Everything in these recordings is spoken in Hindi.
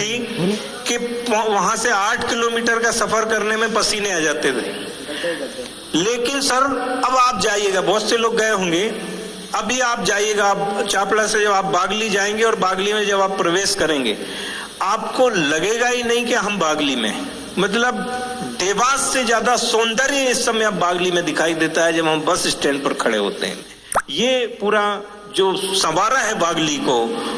थी कि वहां से 8 किलोमीटर का सफर करने में पसीने आ जाते थे। लेकिन सर अब आप जाइएगा, बहुत से लोग गए होंगे, अभी आप जाइएगा, आप चापड़ा से जब आप बागली जाएंगे और बागली में जब आप प्रवेश करेंगे, आपको लगेगा ही नहीं कि हम बागली में, मतलब देवास से ज्यादा सौंदर्य इस समय अब बागली में दिखाई देता है जब हम बस स्टैंड पर खड़े होते हैं। ये पूरा जो संवारा है बागली को,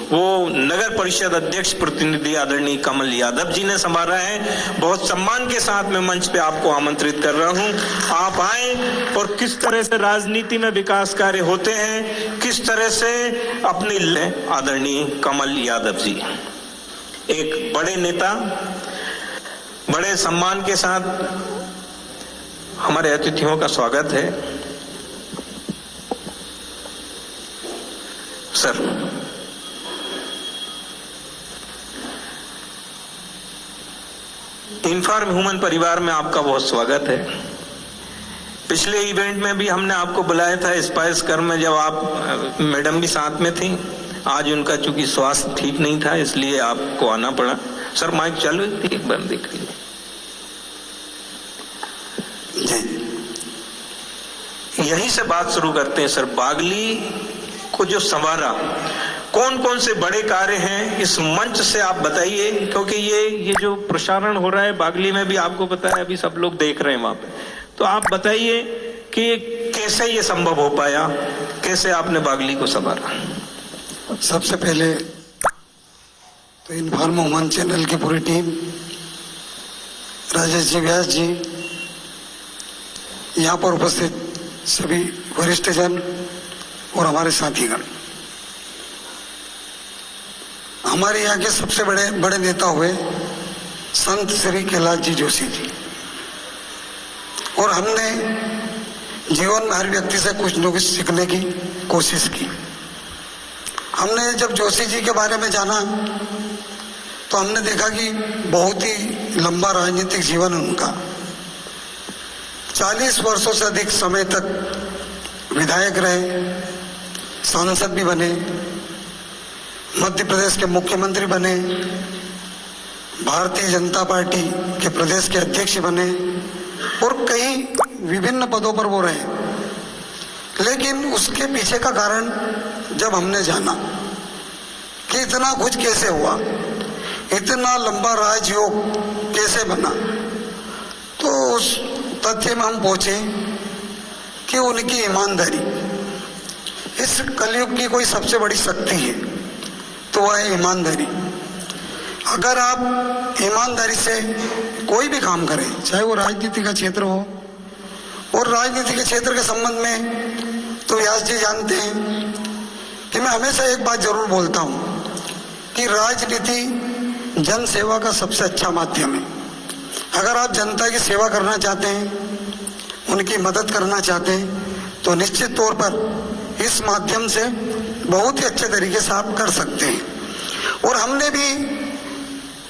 वो नगर परिषद अध्यक्ष प्रतिनिधि आदरणीय कमल यादव जी ने संवारा है। बहुत सम्मान के साथ मैं मंच पे आपको आमंत्रित कर रहा हूं, आप आए और किस तरह से राजनीति में विकास कार्य होते हैं, किस तरह से अपने आदरणीय कमल यादव जी एक बड़े नेता, बड़े सम्मान के साथ हमारे अतिथियों का स्वागत है। सर, इन्फॉर्म ह्यूमन परिवार में आपका बहुत स्वागत है। पिछले इवेंट में भी हमने आपको बुलाया था स्पाइस कर में, जब आप मैडम भी साथ में थी। आज उनका चूंकि स्वास्थ्य ठीक नहीं था इसलिए आपको आना पड़ा। सर माइक चालू है, एक बार देख लीजिए। यहीं से बात शुरू करते हैं सर। बागली को जो संवारा, कौन कौन से बड़े कार्य हैं इस मंच से आप बताइए, क्योंकि ये जो प्रसारण हो रहा है बागली में भी आपको पता है, अभी सब लोग देख रहे हैं वहां पे, तो आप बताइए कि कैसे ये संभव हो पाया, कैसे आपने बागली को संवारा। सबसे पहले तो इन्फॉर्म ह्यूमन चैनल की पूरी टीम, राजेश जी, व्यास जी, यहाँ पर उपस्थित सभी वरिष्ठ जन और हमारे साथीगण, हमारे यहाँ के सबसे बड़े नेता हुए संत श्री कैलाश जी जोशी जी, और हमने जीवन में हर व्यक्ति से कुछ न कुछ सीखने की कोशिश की। हमने जब जोशी जी के बारे में जाना तो हमने देखा कि बहुत ही लंबा राजनीतिक जीवन उनका, 40 वर्षों से अधिक समय तक विधायक रहे, सांसद भी बने, मध्य प्रदेश के मुख्यमंत्री बने, भारतीय जनता पार्टी के प्रदेश के अध्यक्ष बने और कई विभिन्न पदों पर वो रहे। लेकिन उसके पीछे का कारण जब हमने जाना कि इतना कुछ कैसे हुआ, इतना लंबा राजयोग कैसे बना, तो उस तथ्य में हम पहुंचे कि उनकी ईमानदारी इस कलयुग की कोई सबसे बड़ी शक्ति है, तो वह है ईमानदारी। अगर आप ईमानदारी से कोई भी काम करें, चाहे वो राजनीति का क्षेत्र हो, और राजनीति के क्षेत्र के संबंध में तो व्यास जी जानते हैं कि मैं हमेशा एक बात जरूर बोलता हूँ कि राजनीति जन सेवा का सबसे अच्छा माध्यम है। अगर आप जनता की सेवा करना चाहते हैं, उनकी मदद करना चाहते हैं, तो निश्चित तौर पर इस माध्यम से बहुत ही अच्छे तरीके से आप कर सकते हैं। और हमने भी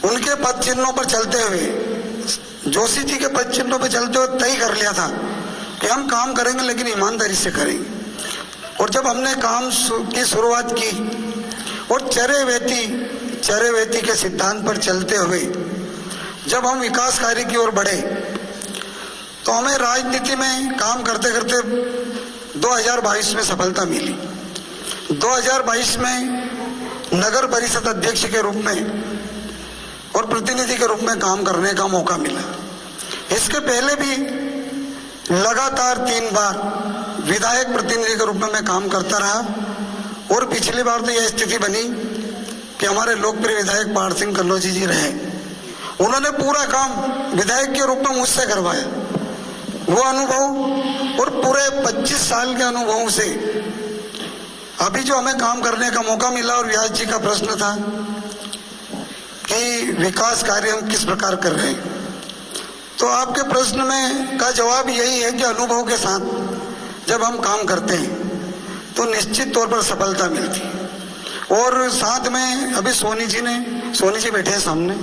उनके पद चिन्हों पर चलते हुए, जोशी जी के पद चिन्हों पर चलते हुए तय कर लिया था कि हम काम करेंगे लेकिन ईमानदारी से करेंगे। और जब हमने काम की शुरुआत की और चरैवेति के सिद्धांत पर चलते हुए जब हम विकास कार्य की ओर बढ़े, तो हमें राजनीति में काम करते करते 2022 में सफलता मिली। 2022 में नगर परिषद अध्यक्ष के रूप में और प्रतिनिधि के रूप में काम करने का मौका मिला। इसके पहले भी लगातार 3 बार विधायक प्रतिनिधि के रूप में मैं काम करता रहा, और पिछली बार तो यह स्थिति बनी कि हमारे लोकप्रिय विधायक पहाड़ सिंह कन्नौजी जी रहे, उन्होंने पूरा काम विधायक के रूप में मुझसे करवाया। वो अनुभव और पूरे 25 साल के अनुभवों से अभी जो हमें काम करने का मौका मिला, और व्यास जी का प्रश्न था कि विकास कार्य हम किस प्रकार कर रहे हैं, तो आपके प्रश्न में का जवाब यही है कि अनुभव के साथ जब हम काम करते हैं तो निश्चित तौर पर सफलता मिलती है। और साथ में अभी सोनी जी बैठे हैं सामने,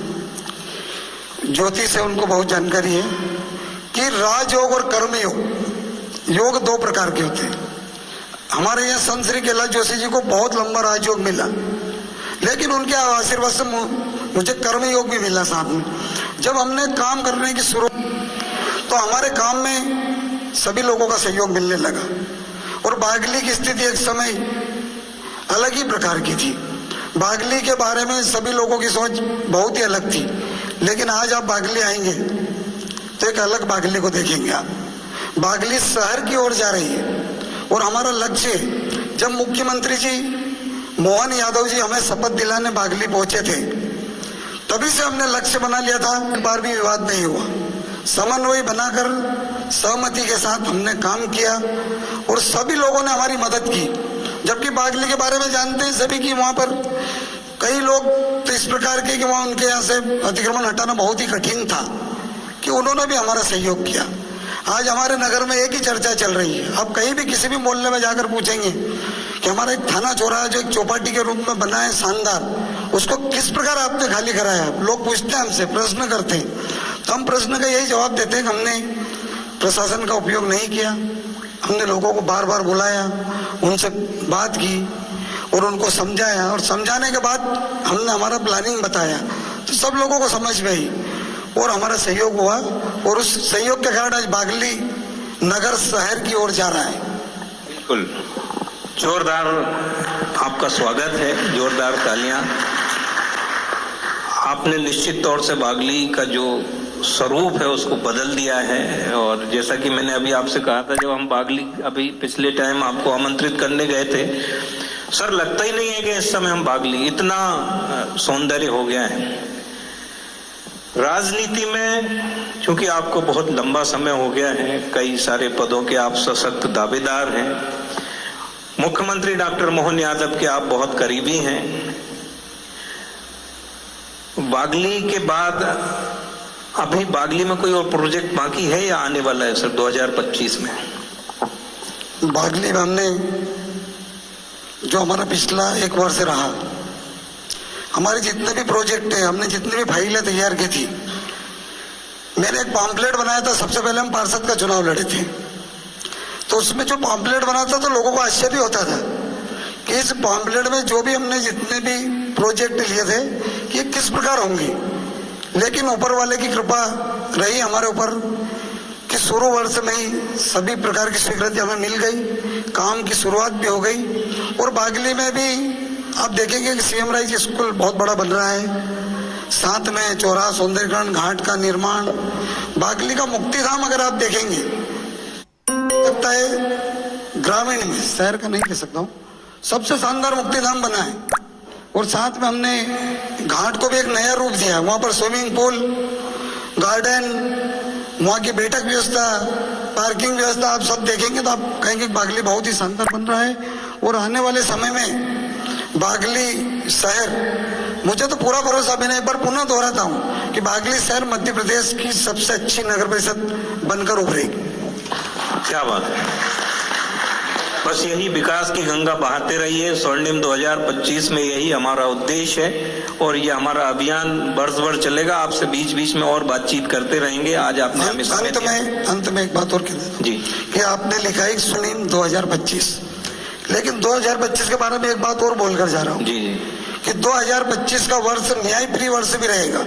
ज्योति से उनको बहुत जानकारी है कि राजयोग और कर्मयोग 2 प्रकार के होते हैं। हमारे यहाँ संत श्री कैलाश जोशी जी को बहुत लंबा राजयोग मिला, लेकिन उनके आशीर्वाद से मुझे कर्मयोग भी मिला साथ में। जब हमने काम करने की शुरुआत तो हमारे काम में सभी लोगों का सहयोग मिलने लगा और बागली की स्थिति एक समय अलग ही प्रकार की थी। बागली के बारे में सभी लोगों की सोच बहुत ही अलग थी, लेकिन आज आप बागली आएंगे तो एक अलग बागली को देखेंगे आप। बागली शहर की ओर जा रही है और हमारा लक्ष्य, जब मुख्यमंत्री जी मोहन यादव जी हमें शपथ दिलाने बागली पहुंचे थे, तभी से हमने लक्ष्य बना लिया था। एक बार भी विवाद नहीं हुआ, समन्वय बनाकर सहमति के साथ हमने काम किया और सभी लोगों ने हमारी मदद की। जबकि बागली के बारे में जानते हैं सभी कि वहां पर कई लोग तो इस प्रकार के कि वहां उनके यहाँ से अतिक्रमण हटाना बहुत ही कठिन था, कि उन्होंने भी हमारा सहयोग किया। आज हमारे नगर में एक ही चर्चा चल रही है, आप कहीं भी किसी भी मोहल्ले में जाकर पूछेंगे कि हमारा एक थाना चौराहा जो एक चौपाटी के रूप में बना है शानदार, उसको किस प्रकार आपने खाली कराया। लोग पूछते हैं हमसे, प्रश्न करते हैं, तो हम प्रश्न का यही जवाब देते हैं कि हमने प्रशासन का उपयोग नहीं किया। हमने लोगों को बार बार बुलाया, उनसे बात की और उनको समझाया, और समझाने के बाद हमने हमारा प्लानिंग बताया तो सब लोगों को समझ में आई और हमारा सहयोग हुआ। और उस सहयोग के कारण आज बागली नगर शहर की ओर जा रहा है। बिल्कुल, जोरदार आपका स्वागत है, जोरदार तालियां। आपने निश्चित तौर से बागली का जो स्वरूप है उसको बदल दिया है। और जैसा कि मैंने अभी आपसे कहा था, जब हम बागली अभी पिछले टाइम आपको आमंत्रित करने गए थे, सर लगता ही नहीं है कि इस समय हम बागली, इतना सौंदर्य हो गया है। राजनीति में चूंकि आपको बहुत लंबा समय हो गया है, कई सारे पदों के आप सशक्त दावेदार हैं, मुख्यमंत्री डॉक्टर मोहन यादव के आप बहुत करीबी हैं। बागली के बाद अभी बागली में कोई और प्रोजेक्ट बाकी है या आने वाला है सर 2025 में? बागली में हमने जो हमारा पिछला एक वर्ष रहा, हमारे जितने भी प्रोजेक्ट है, हमने जितनी भी फाइलें तैयार की थी, मैंने एक पॉम्पलेट बनाया था। सबसे पहले हम पार्षद का चुनाव लड़े थे, तो उसमें जो पॉम्पलेट बना था तो लोगों को आश्चर्य होता था कि इस पॉम्पलेट में जो भी हमने जितने भी प्रोजेक्ट लिए थे ये किस प्रकार होंगे। लेकिन ऊपर वाले की कृपा रही हमारे ऊपर कि शुरू वर्ष में ही सभी प्रकार की स्वीकृति हमें मिल गई, काम की शुरुआत भी हो गई। और बागली में भी आप देखेंगे कि सीएम राइज स्कूल बहुत बड़ा बन रहा है, साथ में चौराहा सौंदर्यीकरण, घाट का निर्माण। बागली का मुक्तिधाम अगर आप देखेंगे, लगता है ग्रामीण में, शहर का नहीं कह सकता हूँ, सबसे शानदार मुक्तिधाम बना है। और साथ में हमने घाट को भी एक नया रूप दिया, वहां पर स्विमिंग पूल, गार्डन, वहां की बैठक व्यवस्था, पार्किंग व्यवस्था आप सब देखेंगे तो आप कहेंगे बागली बहुत ही शानदार बन रहा है। और आने वाले समय में बागली शहर, मुझे तो पूरा भरोसा भी नहीं, पर पुनः दोहराता हूँ कि बागली शहर मध्य प्रदेश की सबसे अच्छी नगर परिषद बनकर उभरेगी। क्या बात है, बस यही विकास की गंगा बहाते रहिए। स्वर्णिम 2025 में यही हमारा उद्देश्य है और ये हमारा अभियान वर्ष भर चलेगा। आपसे बीच बीच में और बातचीत करते रहेंगे। आज आपने हमें अंत में एक बात और कह देता हूं जी कि आपने लिखा है स्वर्णिम 2025, लेकिन 2025 के बारे में एक बात और बोलकर जा रहा हूँ जी जी कि 2025 का वर्ष न्याय प्रिय वर्ष भी रहेगा।